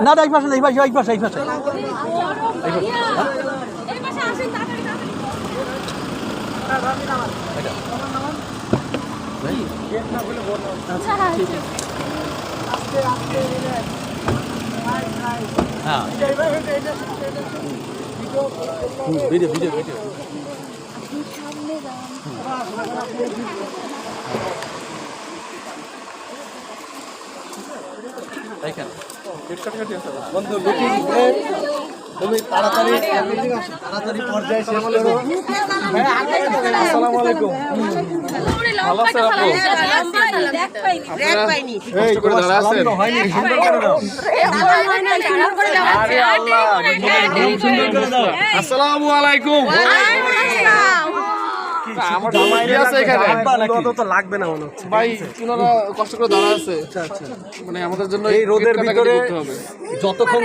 না এক পাশে এক পাশে ভিডিও ভিডিও ভিডিও বন্ধু লুকিং তুমি তাড়াতাড়ি পর্যায়ে শেষ করো। আসসালামু আলাইকুম। ভালো আছেন আপু? এই করে দাঁড়া আছেন। হয়নি সুন্দর করে দাও। আরে আল্লাহ সুন্দর করে দাও। আসসালামু আলাইকুম। আমার জামাই আছে এখানে তো লাগবে না মনে হচ্ছে ভাই, ওনারা কষ্ট করে দাঁড়া আছে। মানে আমাদের জন্য এই রোদের ভিতরে যতক্ষণ